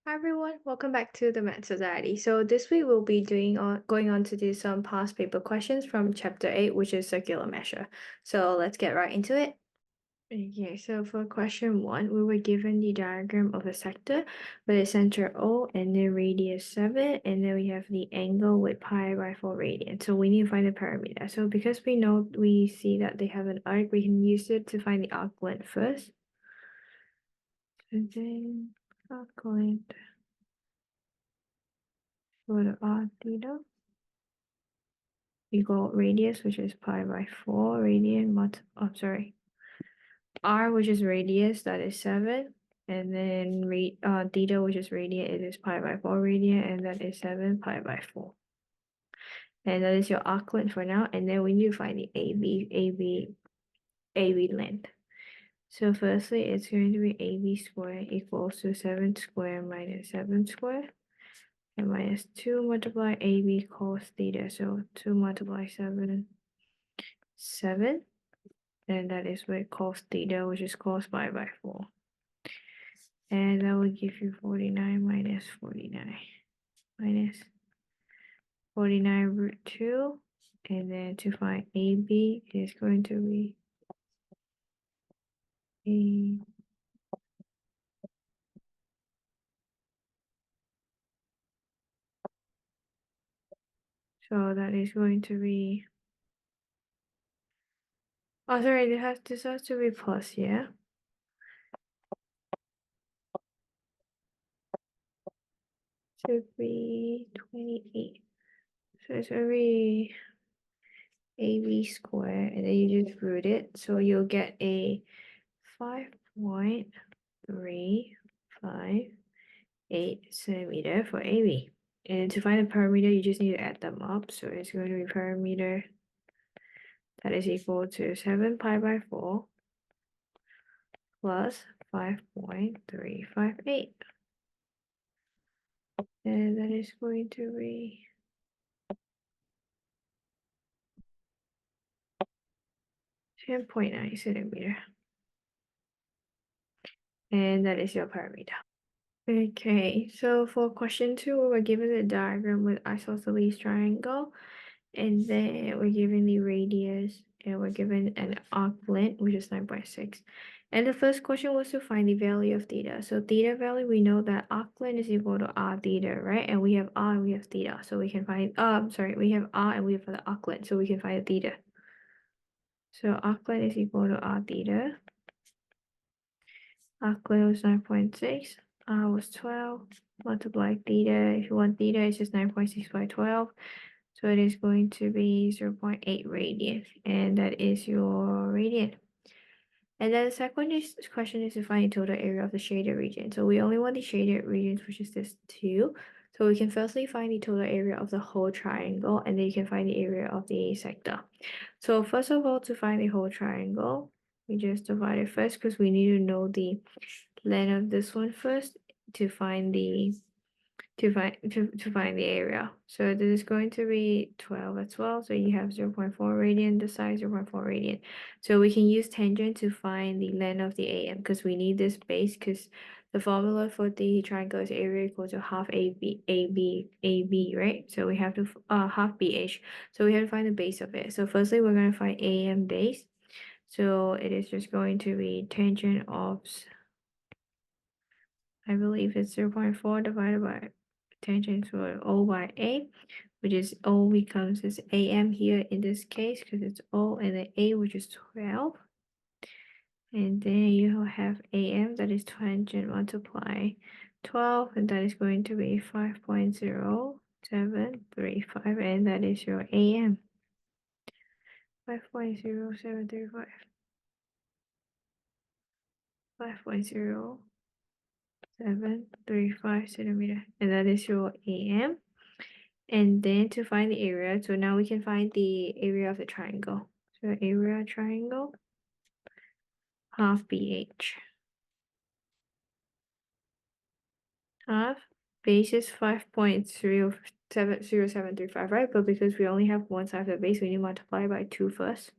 Hi everyone, welcome back to the Math Society. So this week we'll be going on to do some past paper questions from chapter 8, which is circular measure. So let's get right into it. Okay, so for question 1, we were given the diagram of a sector with a center O and the radius 7, and then we have the angle with pi by 4 radians. So we need to find the parameter. So because we see that they have an arc, we can use it to find the arc length first. And then arc length for the r theta equal radius, which is pi by 4 radian, r, which is radius, that is 7, and then theta, which is radian, it is pi by 4 radian, and that is 7 pi by 4. And that is your arc length for now, and then we need to find the AB length. So firstly, it's going to be AB squared equals to 7 squared minus 7 squared, and minus 2 multiply AB cos theta, so 2 multiply 7, 7. And that is with cos theta, which is cos pi by 4. And that will give you 49 minus 49 minus 49 root 2. And then to find AB is going to be A. So that is going to be, oh sorry, this has to be plus, yeah? Should be 28. So it's going to be AB squared, and then you just root it. So you'll get a 5.358 centimeter for AB. And to find the parameter, you just need to add them up. So it's going to be parameter that is equal to 7 pi by 4 plus 5.358. And that is going to be 10.9 centimeter. And that is your parameter. Okay, so for question 2, we were given a diagram with isosceles triangle, and then we're given the radius, and we're given an arc length, which is 9.6. And the first question was to find the value of theta. So theta value, we know that arc length is equal to r theta, right? And we have r and we have theta, so we can find, we have r and we have the arc length, so we can find the theta. So arc length is equal to r theta. Arc length was 9.6. R was 12, multiply theta. If you want theta, it's just 9.6 by 12. So it is going to be 0.8 radian, and that is your radian. And then the second question is to find the total area of the shaded region. So we only want the shaded regions, which is this 2. So we can firstly find the total area of the whole triangle, and then you can find the area of the sector. So first of all, to find the whole triangle, we just divide it first because we need to know the length of this one first to find the area. So this is going to be 12 as well. So you have 0.4 radian, the size 0.4 radian. So we can use tangent to find the length of the AM because we need this base because the formula for the triangle is area equal to half AB, right? So we have to half BH. So we have to find the base of it. So firstly, we're going to find AM base. So it is just going to be tangent of, I believe it's 0.4 divided by tangent to O by A, which is O becomes this AM here in this case because it's O and the A, which is 12. And then you have AM, that is tangent multiply 12, and that is going to be 5.0735, and that is your AM. 5.0735. 5.0735 centimeter, and that is your AM. And then to find the area, so now we can find the area of the triangle. So area triangle, half BH. Half base is 5.0735, right? But because we only have one side of the base, we need to multiply by 2 first.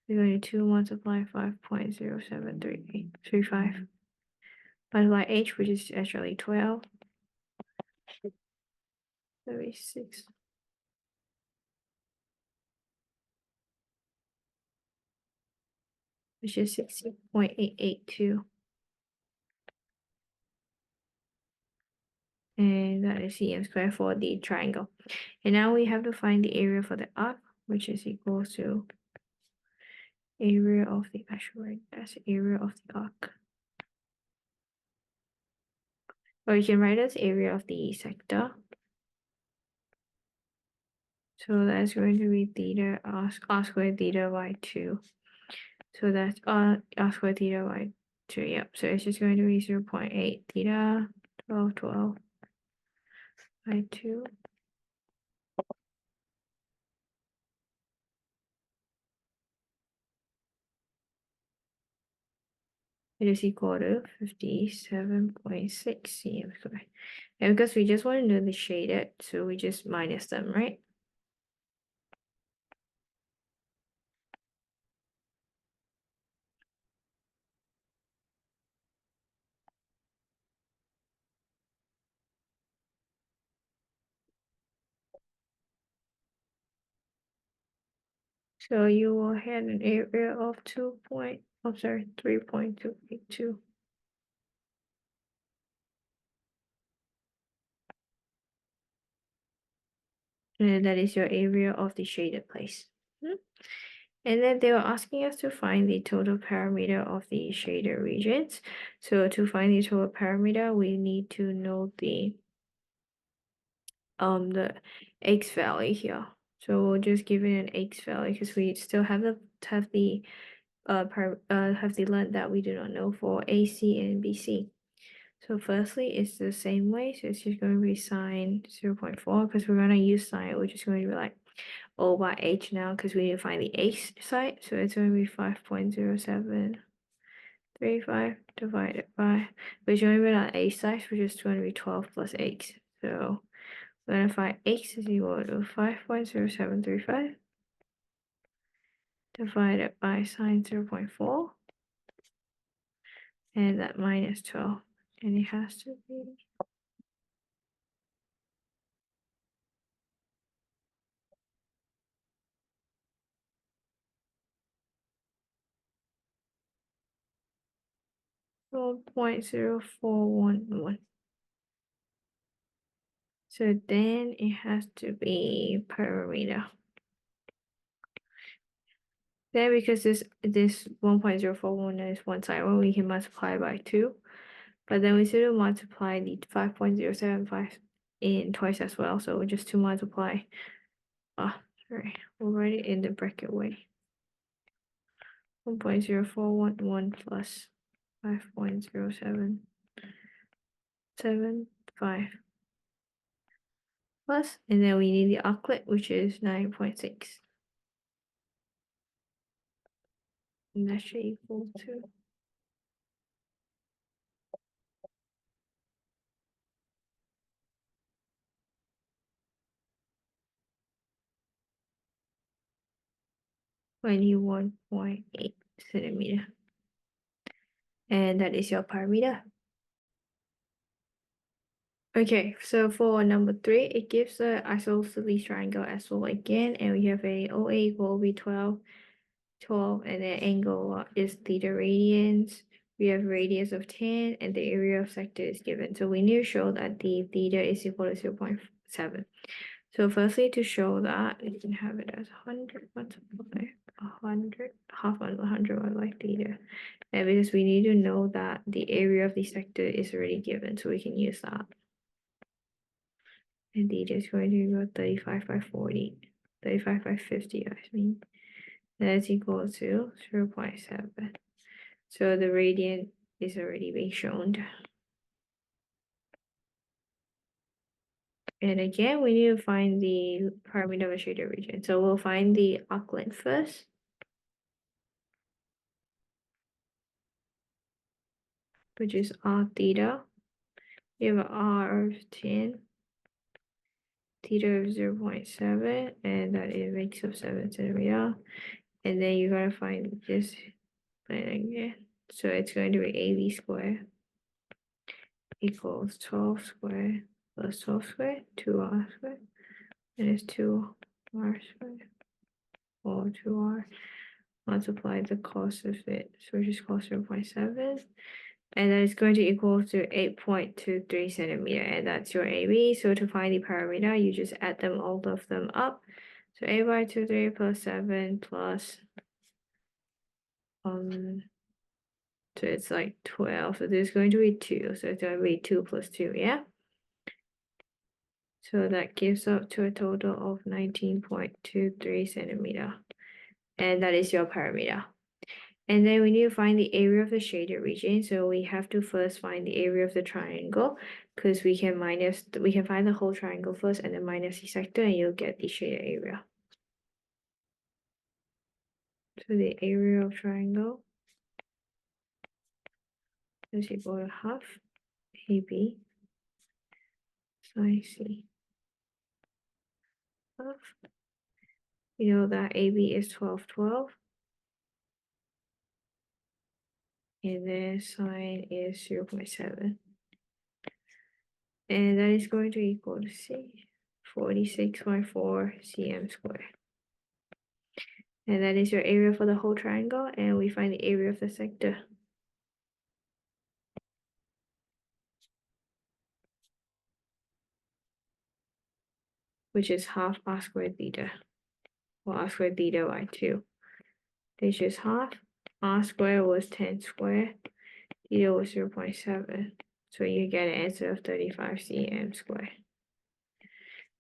We're going to 2 multiply 5.0735 multiply h, which is actually 12. 36. Which is 60.882. And that is cm squared for the triangle. And now we have to find the area for the arc, which is equal to area of the actual, that's area of the arc. Or you can write as area of the sector. So that's going to be theta r squared theta by 2. So that's r squared theta by 2. Yep. So it's just going to be 0.8 theta 12 by 2. It is equal to 57.6 cm squared. And because we just want to know the shaded, so we just minus them, right? So you will have an area of 3.282. And that is your area of the shaded place. And then they were asking us to find the total parameter of the shaded regions. So to find the total parameter, we need to know the x value here. So we'll just give it an x value because we still have the length that we do not know for AC and BC. So firstly, it's the same way. So it's just going to be sine 0.4 because we're going to use sine, which is going to be like O by H now because we need to find the H side. So it's going to be 5.0735 divided by, which is going to be on H side, which is going to be 12 plus X. So we're going to find X is equal to 5.0735 divided by sine 0.4. And that minus 12. And it has to be 0.0411. So then it has to be parameter. Then because this 1.041 is one side, well, we can multiply by 2. But then we still multiply the 5.075 in twice as well. So just to multiply. Sorry, we'll write it in the bracket way. 1.0411 plus 5.0775 plus, and then we need the arclet, which is 9.6. And that should equal to 21.8 centimeter. And that is your parameter. Okay, so for number 3, it gives the isosceles triangle as well again, and we have a OA equal to 12, and the angle is theta radians. We have radius of 10, and the area of sector is given. So we need to show that the theta is equal to 0.7. So firstly, to show that, you can have it as 100 multiplied 100, half 100 by theta. And because we need to know that the area of the sector is already given, so we can use that. And theta is going to go 35 by 40, 35 by 50, I mean. That's equal to 0.7. So the radian is already being shown. And again, we need to find the parameter of a shaded region. So we'll find the arc length first. Which is r theta. We have r of 10, theta of 0.7, and that is makes of 7 centimeter. And then you gotta find this plan again. So it's going to be AB squared equals 12 squared plus 12 squared, 2r squared, minus 2r squared, or 2r, multiply the cost of it, so which is cost 0.7, and that is going to equal to 8.23 centimeter, and that's your AB. So to find the parameter, you just add them, all of them up. So 8/23 plus 7 plus, so it's like 12, so there's going to be 2, so it's going to be 2 plus 2, yeah? So that gives up to a total of 19.23 centimeter, and that is your parameter. And then we need to find the area of the shaded region. So we have to first find the area of the triangle, because we can find the whole triangle first and then minus the sector, and you'll get the shaded area. So the area of triangle is equal to half AB sine C. Half. You know that AB is 12, 12. And then sine is 0.7. And that is going to equal to C, 46.4 cm squared. And that is your area for the whole triangle, and we find the area of the sector. Which is half r squared theta, or r squared theta by 2. This is half. R squared was 10 squared, theta was 0.7. So you get an answer of 35 cm squared.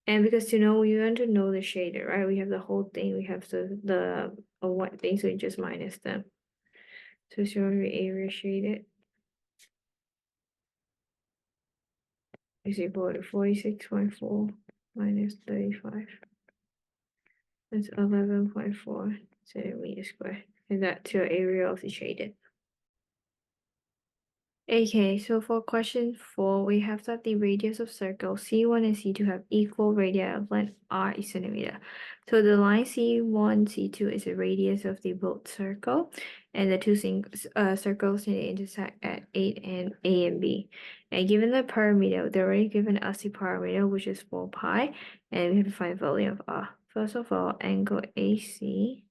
And because we want to know the shader, right? We have the whole thing, we have the white thing, so we just minus them. So it's going to be area shaded is equal to 46.4 minus 35. That's 11.4 centimeters squared. And that's your area of the shaded. Okay, so for question 4, we have that the radius of circle C1 and C2 have equal radii of length r is centimeter. So the line C1, C2 is the radius of the both circle, and the two circles need to intersect at 8 and A and B. And given the parameter, they're already given us the parameter, which is 4 pi, and we have to find the value of r. First of all, angle AC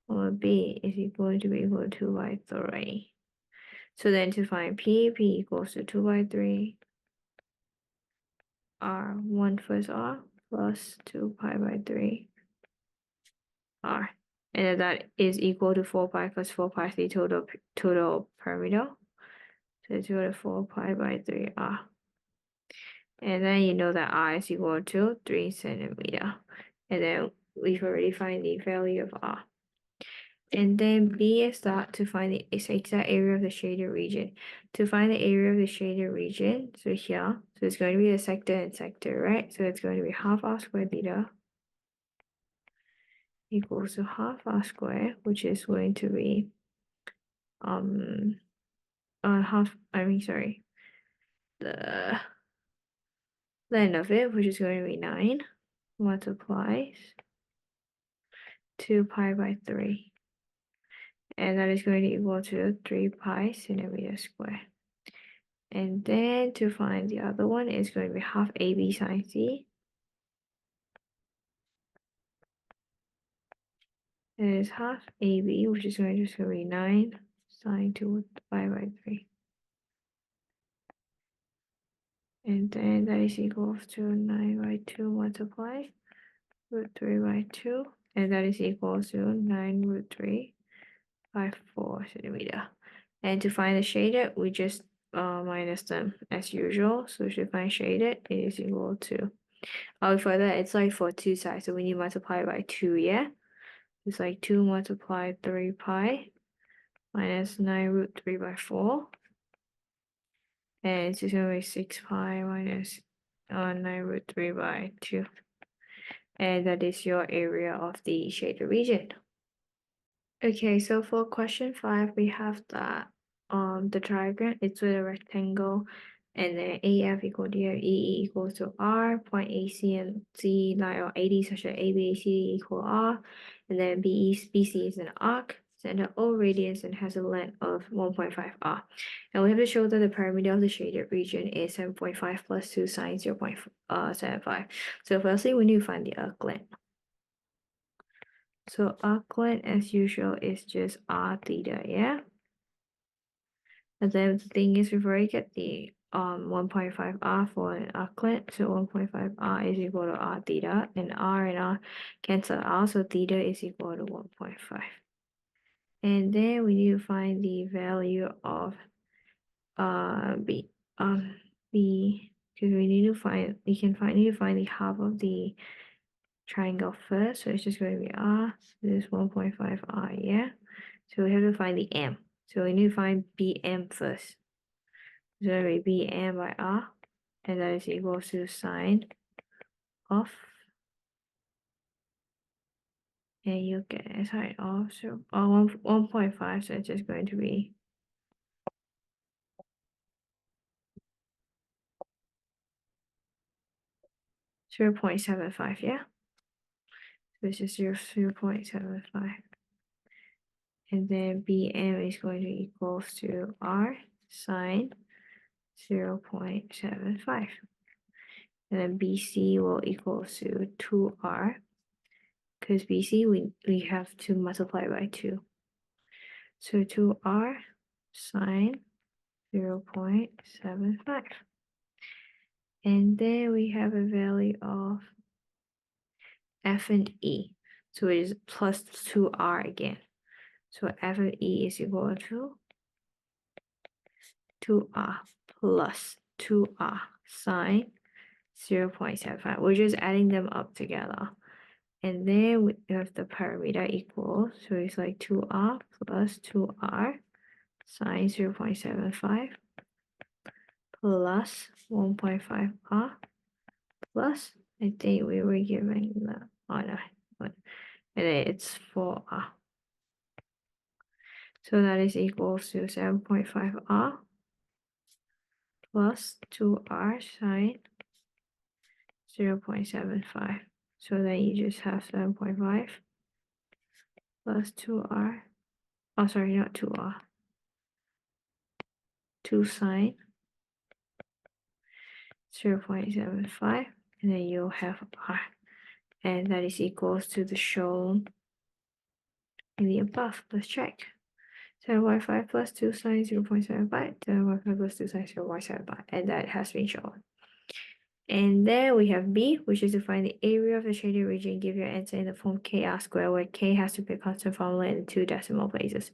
or B is equal to be equal to 2 by 3. So then to find P equals to 2 by 3 R, 1 first R plus 2 pi by 3 R. And then that is equal to 4 pi because 4 pi is the total parameter. So it's equal to 4 pi by 3 R. And then you know that R is equal to 3 centimeter. And then we've already find the value of R. And then B is that to find the exact area of the shaded region. To find the area of the shaded region, so here, so it's going to be a sector and sector, right? So it's going to be half r squared theta equals to half r squared, which is going to be the length of it, which is going to be 9, multiplies 2 pi by 3. And that is going to equal to 3 pi centimeter squared. And then to find the other one is going to be half AB sine C. It is half AB, which is going to be 9 sine 2 pi by 3. And then that is equal to 9 by 2 multiply root 3 by 2. And that is equal to 9 root 3 by 4 centimeter. And to find the shaded, we just minus them as usual. So to find shaded, it is equal to, for that, it's like for two sides. So we need to multiply by 2, yeah? It's like 2 multiplied 3 pi minus 9 root 3 by 4. And it's just going to be 6 pi minus 9 root 3 by 2. And that is your area of the shaded region. Okay, so for question 5, we have that the diagram, it's with a rectangle, and then AF equal to EE equals to R, point AC and C line or AD such that ABAC equal R, and then BC is an arc. and the O radius and has a length of 1.5 r. And we have to show that the perimeter of the shaded region is 7.5 plus 2 sine 0.75. So firstly, we need to find the arc length. So arc length, as usual, is just r theta, yeah? And then the thing is, we've already get the 1.5 r for an arc length. So 1.5 r is equal to r theta, and r cancel out, so theta is equal to 1.5. And then we need to find the value of b because we need to find need to find the half of the triangle first. So it's just going to be r. This is 1.5 r, yeah. So we have to find the m. So we need to find bm first. So that will be bm by r, and that is equal to sine of, and you get a sine of 1.5. So it's just going to be 0.75, yeah. This is 0.75. And then bm is going to equal to r sine 0.75. And then bc will equal to 2r, because bc we have to multiply by 2. So 2r sine 0.75. And then we have a value of f and e. So it is plus 2r again. So f of e is equal to 2r plus 2r sine 0.75. We're just adding them up together. And then we have the perimeter equals, so it's like 2r plus 2r sine 0.75 plus 1.5r plus, I think we were given the, oh no, and then it's 4r. So that is equals to 7.5r plus 2r sine 0.75. So then you just have 7.5 plus 2r. Oh, sorry, not 2r. 2 sine 0.75, and then you'll have r. And that is equals to the shown in the above. Let's check. 7.5 plus 2 sine 0.75, 7.5 plus 2 sine 0.75, and that has been shown. And then we have B, which is to find the area of the shaded region. Give your answer in the form kr squared, where k has to be a constant formula in 2 decimal places.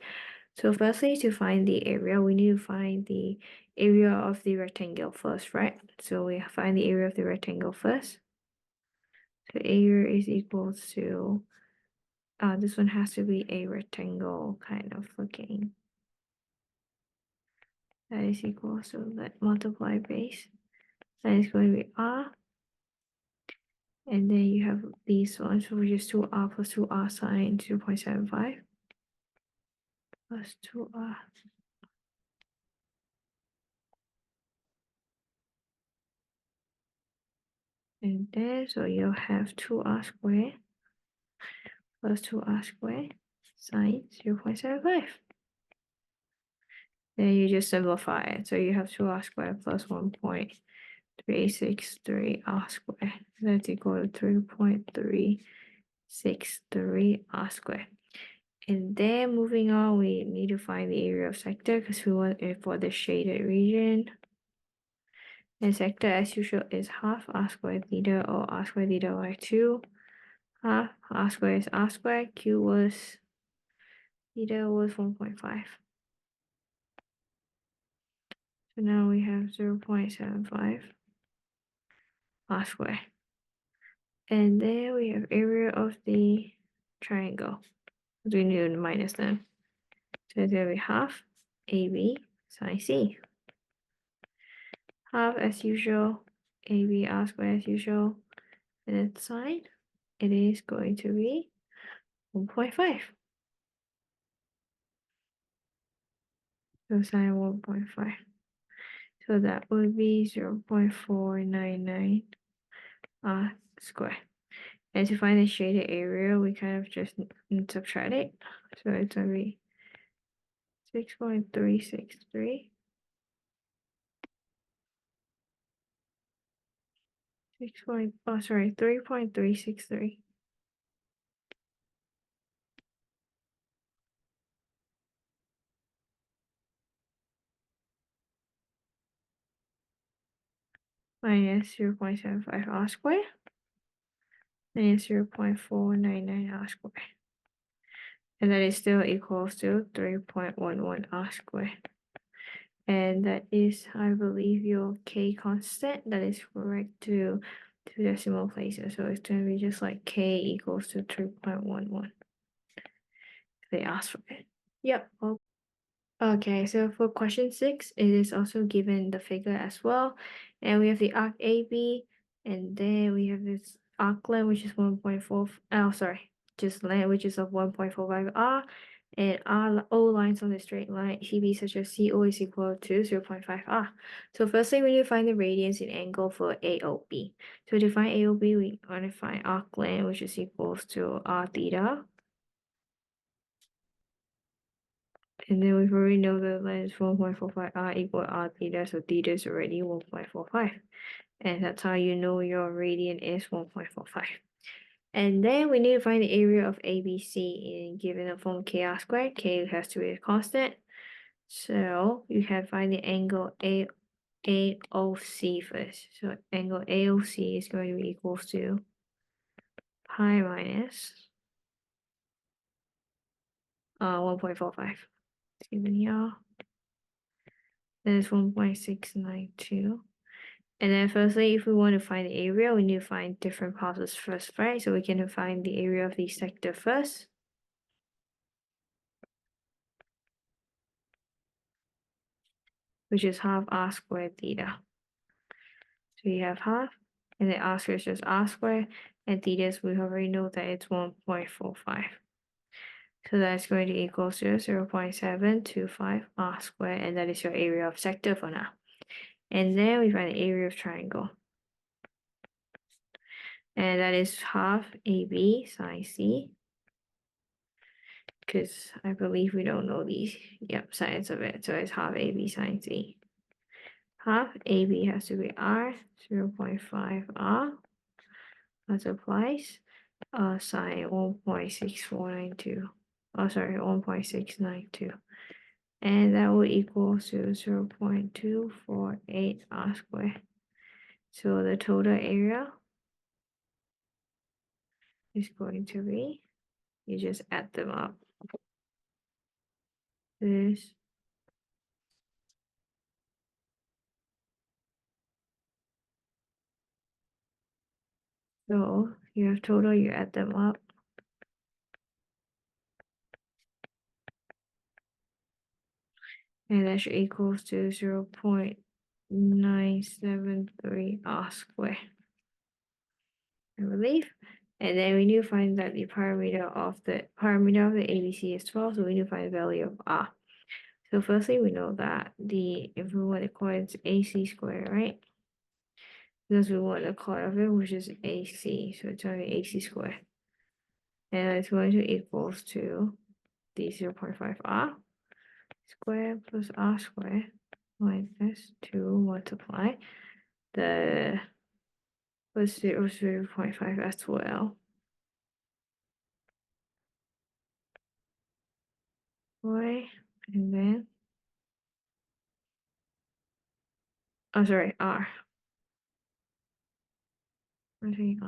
So firstly, to find the area, we need to find the area of the rectangle first, right? So we find the area of the rectangle first. So area is equal to, this one has to be a rectangle kind of looking. That is equal, so let multiply base. That is going to be r. And then you have these ones, which is 2r plus 2r sine 0.75 plus 2r. And then, so you'll have 2r squared plus 2r squared sine 0.75. Then you just simplify it. So you have 2r squared plus 1.363 r squared. That's equal to 3.363 r squared. And then moving on, we need to find the area of sector because we want it for the shaded region. And sector, as usual, is half r squared theta, or r squared theta by 2. Half r squared is r squared. Q was, theta was 1.5. So now we have 0.75 r squared. And then we have area of the triangle. We need to minus them. So it's going to be half AB sine C. Half as usual, AB r squared as usual. And then sine, it is going to be 1.5. So sine 1.5. So that would be 0.499 r squared. And to find the shaded area, we kind of just subtract it. So it's going to be 6.363. 3.363. Minus 0.75 r squared. Minus 0.499 r squared. And that is still equals to 3.11 r squared. And that is, I believe, your k constant. That is correct to two decimal places. So it's going to be just like k equals to 3.11. They asked for it. Yep. Okay, so for question 6, it is also given the figure as well. And we have the arc AB, and then we have this arc length, which is 1.4, oh, sorry, just length, which is of 1.45 r, and r o lines on the straight line CB such as CO is equal to 0.5 r. So firstly, we need to find the radius in angle for AOB. So to find AOB, we want to find arc length, which is equals to r theta. And then we already know that length is 1.45 r equal r theta, so theta is already 1.45. And that's how you know your radian is 1.45. And then we need to find the area of ABC in given the form kr squared. K has to be a constant. So you can find the angle AOC first. So angle AOC is going to be equals to pi minus 1.45. It's given here. That is 1.692. And then firstly, if we want to find the area, we need to find different parts first, right? So we can find the area of the sector first. Which is half r squared theta. So you have half, and then r squared is just r squared, and theta, we already know that it's 1.45. So that's going to equal to 0.725 r squared, and that is your area of sector for now. And then we find the area of triangle. And that is half AB sine C. Because I believe we don't know these sides of it. So it's half AB sine C. Half AB has to be R, 0.5 R multiplies sine 1.6492. Oh, sorry, 1.692. And that will equal to 0.248 R squared. So the total area is going to be, you just add them up. This so you have total, you add them up. And that should equals to 0.973 r squared, I believe. And then we need to find that the parameter of the ABC is 12, so we need to find the value of r. So firstly, we know that if we want to call it AC squared, right? Because we want the call of it, which is AC, so it's going to be AC squared. And it's going to equals to the 0.5 r squared plus r squared minus 2 multiply the was 0.5 as well. Y, and then, oh, sorry, R. I'm saying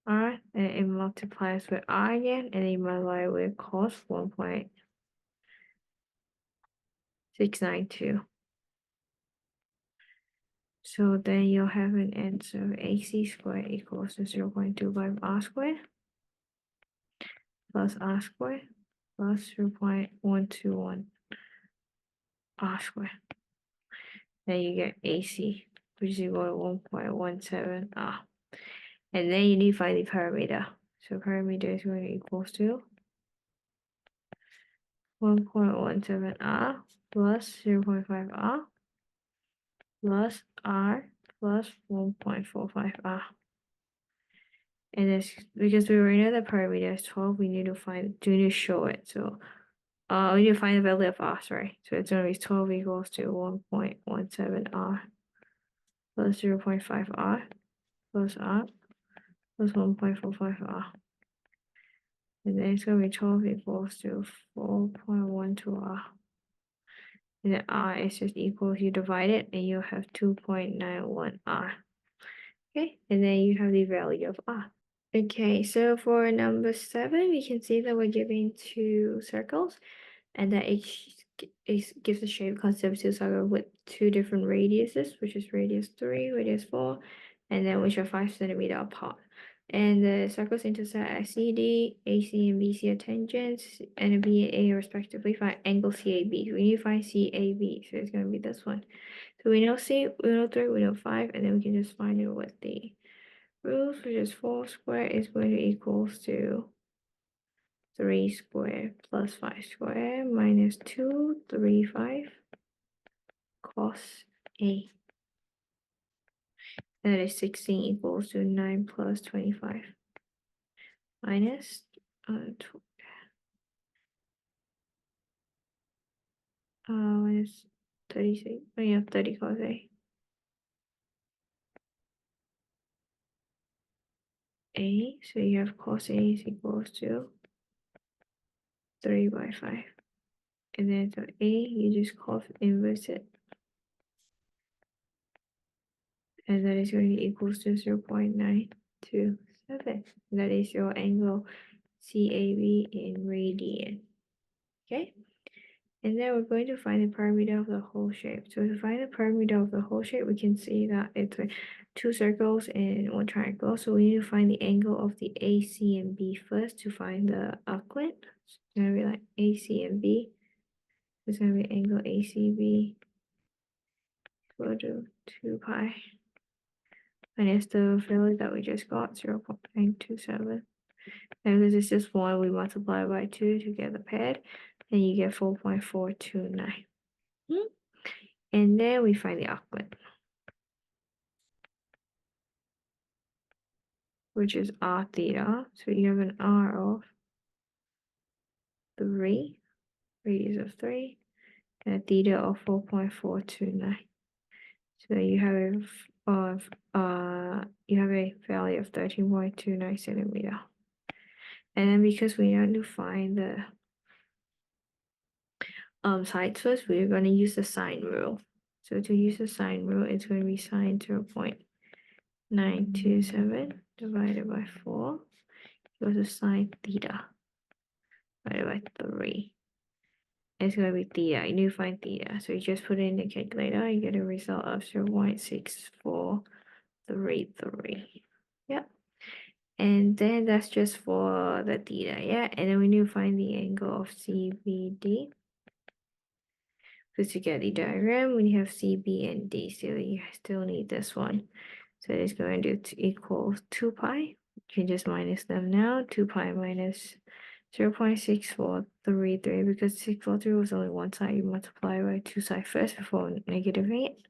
R, and it multiplies with R again, and it multiplies with cos 1.692. So then you'll have an answer AC squared equals to 0.25 R squared plus R squared plus 0.121 R squared. Then you get AC, which is equal to 1.17 R. And then you need to find the parameter. So parameter is going to equals to 1.17 R plus 0.5 R plus R plus 1.45 R. And it's because we already know the parameter is 12, we need to show it. So we need to find the value of r, sorry. So it's going to be 12 equals to 1.17 r plus 0.5 r plus r plus 1.45 r. And then it's going to be 12 equals to 4.12 r. And then r is just equals, you divide it and you have 2.91 r. Okay, and then you have the value of r. Okay, so for number 7, we can see that we're given 2 circles and that each gives a shape concept to circle with 2 different radiuses, which is radius 3, radius 4, and then which are 5 centimeter apart. And the circles intersect at CD, AC and BC are tangents, and B and A respectively. Find angle CAB. We need to find CAB, so it's going to be this one. So we know C, we know 3, we know 5, and then we can just find it with the rules, which is 4 squared is going to equals to 3 squared plus 5 squared minus 235 cos A. That is 16 equals to 9 plus 25 minus minus 36. Oh, yeah, 30 cos A. So you have cos A is equals to 3 by 5. And then so A, you just cos inverse it. And that is going to be equals to 0.927. That is your angle CAB in radian. Okay? And then we're going to find the perimeter of the whole shape. So to find the perimeter of the whole shape, we can see that it's 2 circles and 1 triangle. So we need to find the angle of the AC and B first to find the arclet. It's going to be like AC and B. It's going to be angle ACB equal to 2 pi. Minus the value that we just got, 0.927. And because it's just 1, we multiply by 2 to get the pad, and you get 4.429. And then we find the arclet, which is r theta. So you have an r of 3, radius of 3, and a theta of 4.429. So you have a value of 13.29 centimeter. And then because we need to find the sides first, we're going to use the sine rule. So to use the sine rule, it's going to be sine 0.927 divided by 4 equals to sine theta divided by 3. It's going to be theta. You need to find theta. So you just put it in the calculator, you get a result of 0.6433. Yep. And then that's just for the theta, yeah? And then we need to find the angle of CBD. Because to get the diagram, we have CB and D, so you still need this one. So it's going to equal 2 pi. You can just minus them now. 2 pi minus 0.6433, because 643 was only one side. You multiply by 2 sides first before -8.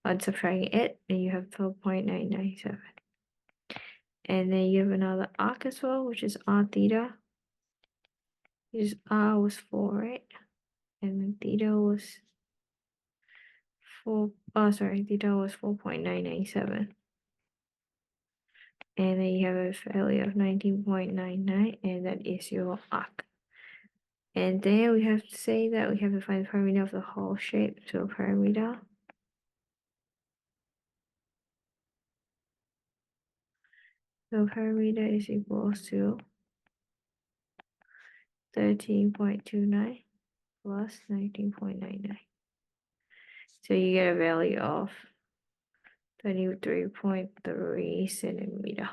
On subtracting it, and you have 12.997. And then you have another arc as well, which is r theta. Which is r was 4, right? And then theta was 4. Oh, sorry, theta was 4.997. And then you have a value of 19.99, and that is your arc. And then we have to say that we have to find the perimeter of the whole shape. So perimeter. So perimeter is equals to 13.29 plus 19.99. So you get a value of 23.3 centimeter.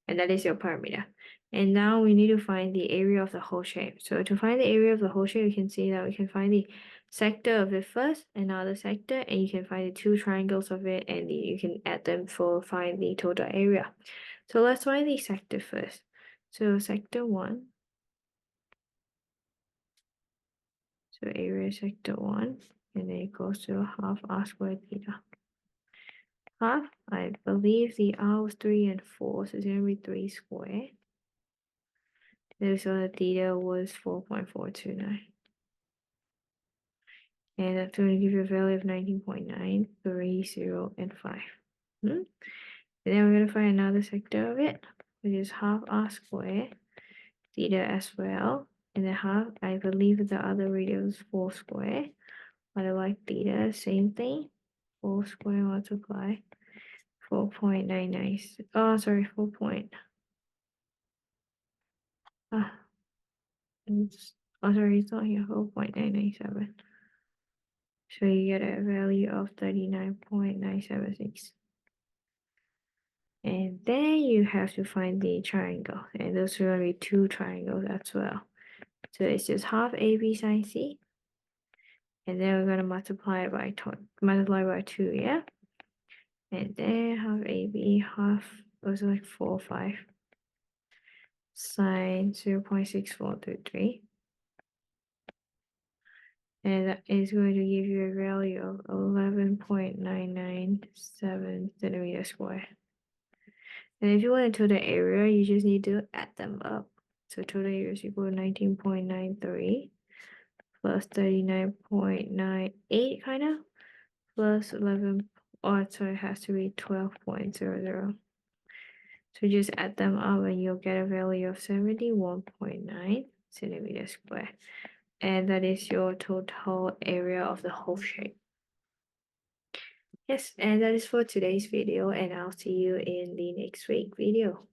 And that is your perimeter. And now we need to find the area of the whole shape. So to find the area of the whole shape, you can see that we can find the sector of it first, another sector, and you can find the 2 triangles of it, and you can add them for find the total area. So let's find the sector first. So sector 1. So area sector 1, and then it goes to half r squared theta. Half, I believe the r was 3 and 4, so it's going to be 3 squared And so the theta was 4.429. And that's going to give you a value of 19.9, 3, 0, and 5. And then we're going to find another sector of it, which is half r squared, theta as well. And then half, I believe the other radius is 4 squared. But I like theta, same thing. 4 squared multiply 4.99. Oh, sorry, 4 point. Oh, sorry, it's not here, 4.997. So you get a value of 39.976. And then you have to find the triangle. And those are going to be two triangles as well. So it's just half AB sine C. And then we're going to multiply by 2, yeah? And then half AB, half was like 4, 5. Sine 0.6433. And that is going to give you a value of 11.997 centimeters square. And if you want to total area, you just need to add them up. So total area is equal to 19.93 plus 39.98 kind of plus 11, or so it has to be 12.00. So just add them up and you'll get a value of 71.9 centimeters square. And that is your total area of the whole shape. Yes, and that is for today's video, and I'll see you in the next week video.